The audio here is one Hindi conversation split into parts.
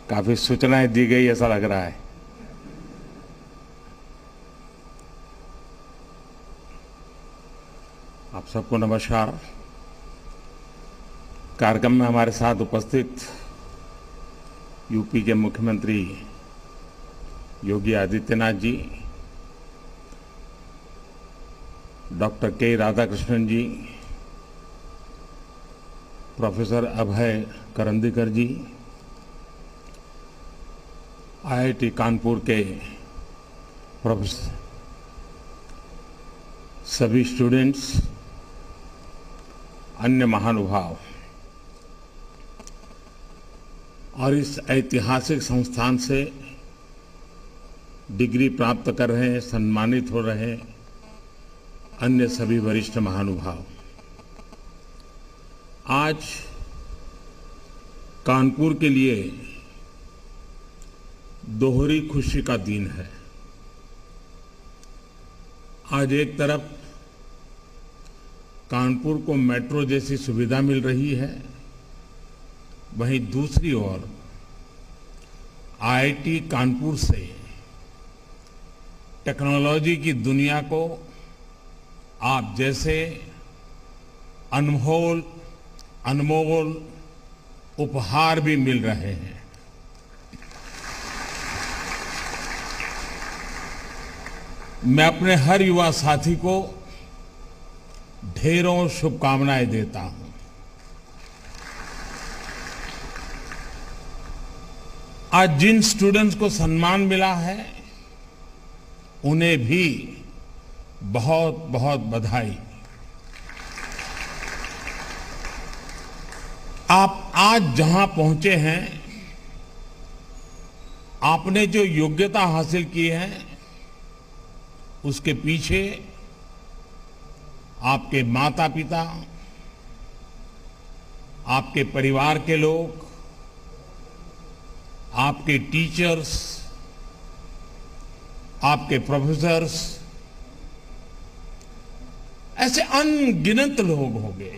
काफी सूचनाएं दी गई ऐसा लग रहा है। आप सबको नमस्कार। कार्यक्रम में हमारे साथ उपस्थित यूपी के मुख्यमंत्री योगी आदित्यनाथ जी, डॉक्टर के राधाकृष्णन जी, प्रोफेसर अभय करंदीकर जी, आईआईटी कानपुर के प्रोफेसर, सभी स्टूडेंट्स, अन्य महानुभाव और इस ऐतिहासिक संस्थान से डिग्री प्राप्त कर रहे हैं, सम्मानित हो रहे हैं अन्य सभी वरिष्ठ महानुभाव। आज कानपुर के लिए दोहरी खुशी का दिन है। आज एक तरफ कानपुर को मेट्रो जैसी सुविधा मिल रही है, वहीं दूसरी ओर आईआईटी कानपुर से टेक्नोलॉजी की दुनिया को आप जैसे अनमोल उपहार भी मिल रहे हैं। मैं अपने हर युवा साथी को ढेरों शुभकामनाएं देता हूं। आज जिन स्टूडेंट्स को सम्मान मिला है उन्हें भी बहुत बहुत बधाई। आप आज जहां पहुंचे हैं, आपने जो योग्यता हासिल की है उसके पीछे आपके माता पिता, आपके परिवार के लोग, आपके टीचर्स, आपके प्रोफेसर्स, ऐसे अनगिनत लोग होंगे।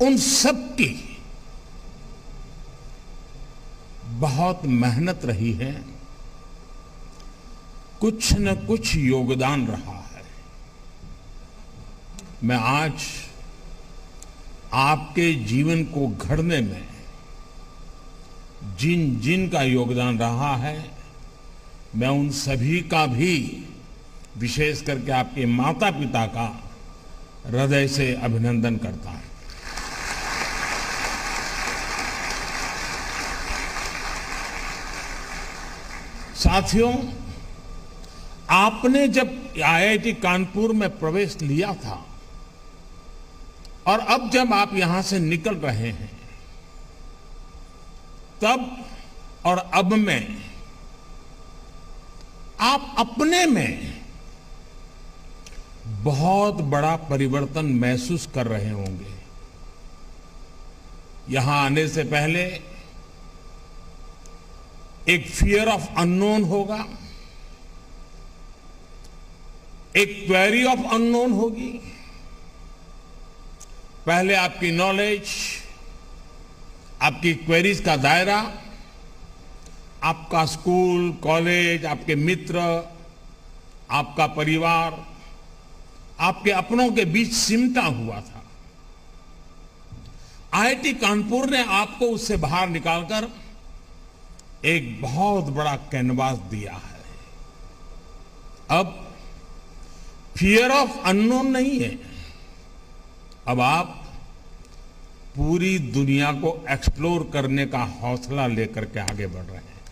उन सब की बहुत मेहनत रही है, कुछ न कुछ योगदान रहा है। मैं आज आपके जीवन को घड़ने में जिन जिन का योगदान रहा है, मैं उन सभी का भी, विशेष करके आपके माता पिता का हृदय से अभिनंदन करता हूं। साथियों, आपने जब आईआईटी कानपुर में प्रवेश लिया था और अब जब आप यहां से निकल रहे हैं, तब और अब में आप अपने में बहुत बड़ा परिवर्तन महसूस कर रहे होंगे। यहां आने से पहले एक फियर ऑफ अननोन होगा, एक क्वेरी ऑफ अननोन होगी। पहले आपकी नॉलेज, आपकी क्वेरीज का दायरा, आपका स्कूल, कॉलेज, आपके मित्र, आपका परिवार, आपके अपनों के बीच सिमटा हुआ था। आईआईटी कानपुर ने आपको उससे बाहर निकालकर एक बहुत बड़ा कैनवास दिया है। अब फियर ऑफ अननोन नहीं है, अब आप पूरी दुनिया को एक्सप्लोर करने का हौसला लेकर के आगे बढ़ रहे हैं।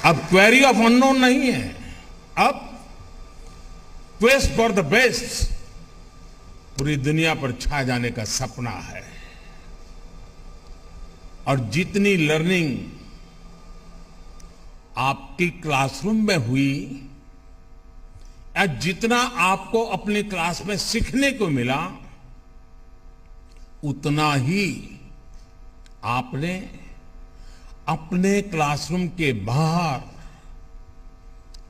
अब क्वेरी ऑफ अननोन नहीं है, अब क्वेस्ट फॉर द बेस्ट पूरी दुनिया पर छा जाने का सपना है। और जितनी लर्निंग आपकी क्लासरूम में हुई या जितना आपको अपनी क्लास में सीखने को मिला, उतना ही आपने अपने क्लासरूम के बाहर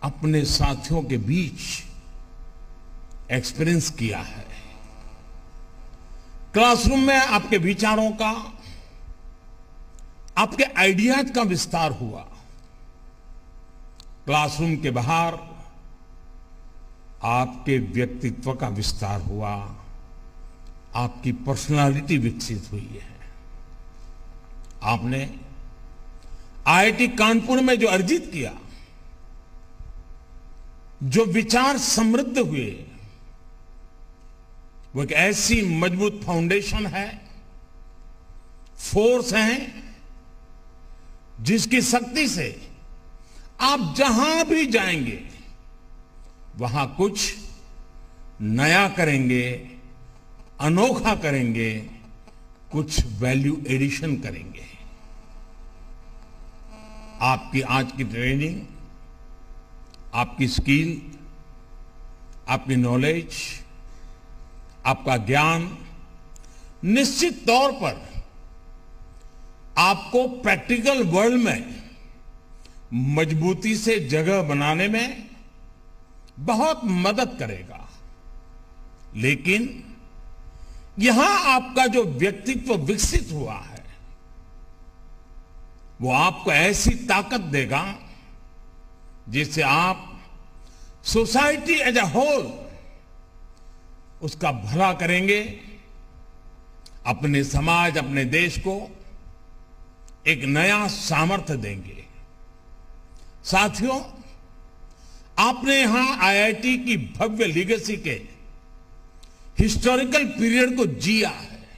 अपने साथियों के बीच एक्सपीरियंस किया है। क्लासरूम में आपके विचारों का, आपके आइडियाज का विस्तार हुआ। क्लासरूम के बाहर आपके व्यक्तित्व का विस्तार हुआ, आपकी पर्सनालिटी विकसित हुई है। आपने आईआईटी कानपुर में जो अर्जित किया, जो विचार समृद्ध हुए, वो एक ऐसी मजबूत फाउंडेशन है, फोर्स है, जिसकी शक्ति से आप जहां भी जाएंगे वहां कुछ नया करेंगे, अनोखा करेंगे, कुछ वैल्यू एडिशन करेंगे। आपकी आज की ट्रेनिंग, आपकी स्किल, आपकी नॉलेज, आपका ज्ञान निश्चित तौर पर आपको प्रैक्टिकल वर्ल्ड में मजबूती से जगह बनाने में बहुत मदद करेगा। लेकिन यहां आपका जो व्यक्तित्व विकसित हुआ है, वो आपको ऐसी ताकत देगा जिससे आप सोसाइटी एज अ होल उसका भला करेंगे, अपने समाज, अपने देश को एक नया सामर्थ्य देंगे। साथियों, आपने यहां आईआईटी की भव्य लीगेसी के हिस्टोरिकल पीरियड को जिया है।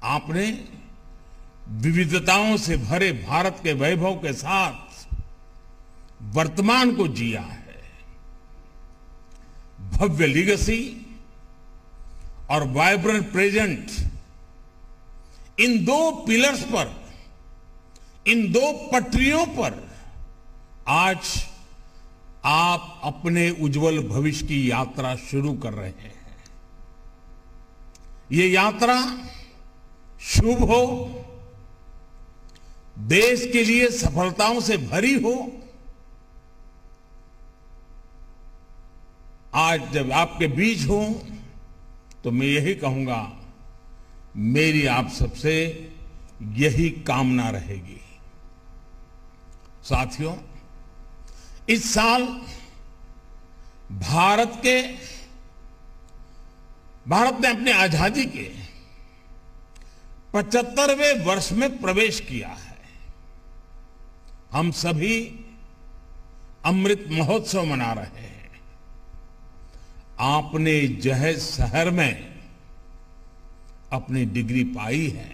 आपने विविधताओं से भरे भारत के वैभव के साथ वर्तमान को जिया है। भव्य लीगेसी और वाइब्रेंट प्रेजेंट, इन दो पिलर्स पर, इन दो पटरियों पर आज आप अपने उज्जवल भविष्य की यात्रा शुरू कर रहे हैं। ये यात्रा शुभ हो, देश के लिए सफलताओं से भरी हो। आज जब आपके बीच हूं तो मैं यही कहूंगा, मेरी आप सबसे यही कामना रहेगी। साथियों, इस साल भारत ने अपनी आजादी के 75वें वर्ष में प्रवेश किया है। हम सभी अमृत महोत्सव मना रहे हैं। आपने जहेज शहर में अपनी डिग्री पाई है।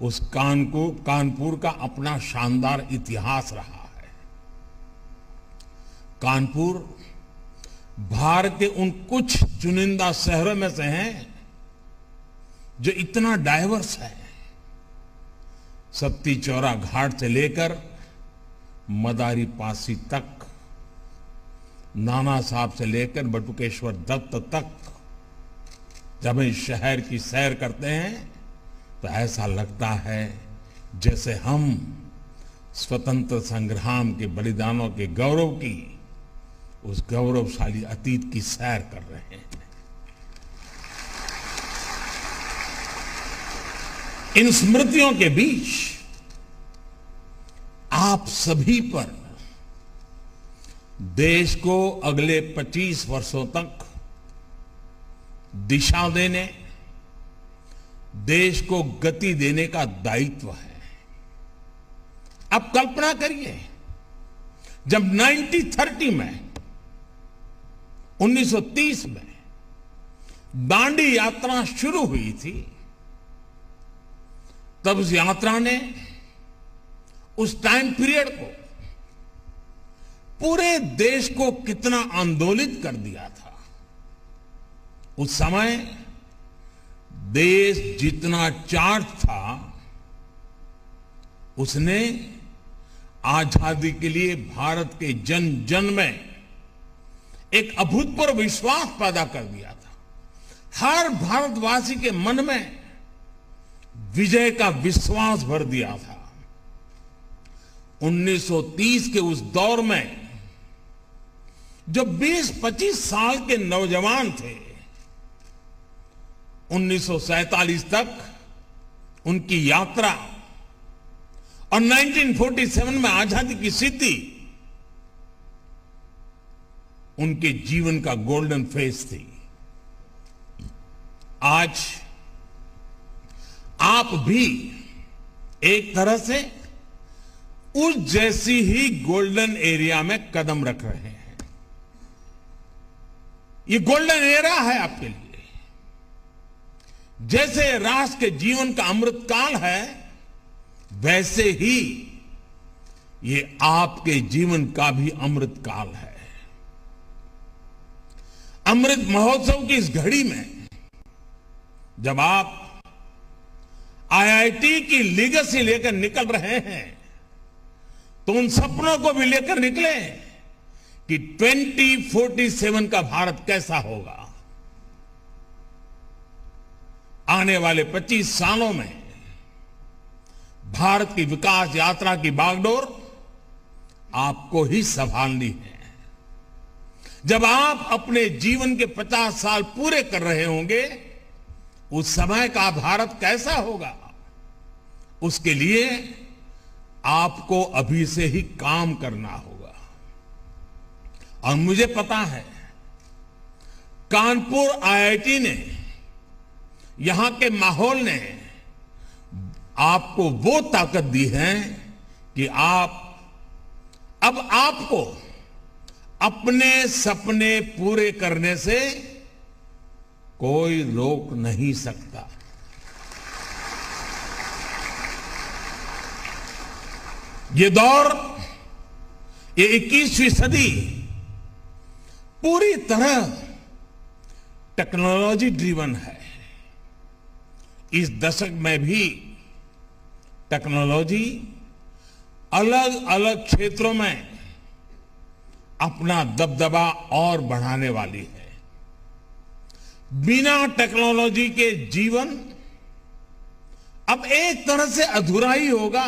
उस कानपुर का अपना शानदार इतिहास रहा है। कानपुर भारत के उन कुछ चुनिंदा शहरों में से हैं जो इतना डाइवर्स है। सत्ती चौरा घाट से लेकर मदारी पासी तक, नाना साहब से लेकर बटुकेश्वर दत्त तक, जब इस शहर की सैर करते हैं तो ऐसा लगता है जैसे हम स्वतंत्र संग्राम के बलिदानों के गौरव की, उस गौरवशाली अतीत की सैर कर रहे हैं। इन स्मृतियों के बीच आप सभी पर देश को अगले 25 वर्षों तक दिशा देने, देश को गति देने का दायित्व है। अब कल्पना करिए, जब 1930 में 1930 में दांडी यात्रा शुरू हुई थी, तब उस यात्रा ने उस टाइम पीरियड को, पूरे देश को कितना आंदोलित कर दिया था। उस समय देश जितना चार्ज था, उसने आजादी के लिए भारत के जन जन में एक अभूतपूर्व विश्वास पैदा कर दिया था। हर भारतवासी के मन में विजय का विश्वास भर दिया था। 1930 के उस दौर में जो 20-25 साल के नौजवान थे, 1947 तक उनकी यात्रा और 1947 में आजादी की सिद्धि उनके जीवन का गोल्डन फेज थी। आज आप भी एक तरह से उस जैसी ही गोल्डन एरिया में कदम रख रहे हैं। ये गोल्डन एरा है आपके लिए। जैसे राष्ट्र के जीवन का अमृत काल है, वैसे ही ये आपके जीवन का भी अमृत काल है। अमृत महोत्सव की इस घड़ी में जब आप आईआईटी की लीगेसी लेकर निकल रहे हैं, तो उन सपनों को भी लेकर निकले कि 2047 का भारत कैसा होगा। आने वाले 25 सालों में भारत की विकास यात्रा की बागडोर आपको ही संभालनी है। जब आप अपने जीवन के 50 साल पूरे कर रहे होंगे, उस समय का भारत कैसा होगा, उसके लिए आपको अभी से ही काम करना होगा। और मुझे पता है, कानपुर आईआईटी ने, यहां के माहौल ने आपको वो ताकत दी है कि अब आपको अपने सपने पूरे करने से कोई रोक नहीं सकता। ये दौर, ये 21वीं सदी पूरी तरह टेक्नोलॉजी ड्रिवन है। इस दशक में भी टेक्नोलॉजी अलग अलग क्षेत्रों में अपना दबदबा और बढ़ाने वाली है। बिना टेक्नोलॉजी के जीवन अब एक तरह से अधूरा ही होगा।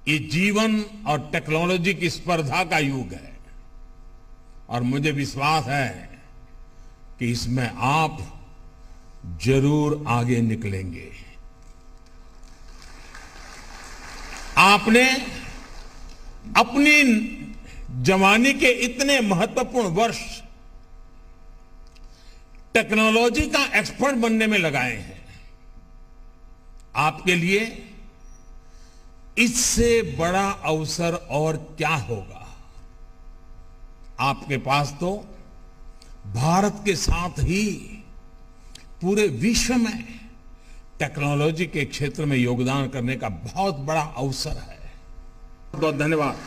ये जीवन और टेक्नोलॉजी की स्पर्धा का युग है और मुझे विश्वास है कि इसमें आप जरूर आगे निकलेंगे। आपने अपनी जवानी के इतने महत्वपूर्ण वर्ष टेक्नोलॉजी का एक्सपर्ट बनने में लगाए हैं। आपके लिए इससे बड़ा अवसर और क्या होगा। आपके पास तो भारत के साथ ही पूरे विश्व में टेक्नोलॉजी के क्षेत्र में योगदान करने का बहुत बड़ा अवसर है। बहुत धन्यवाद।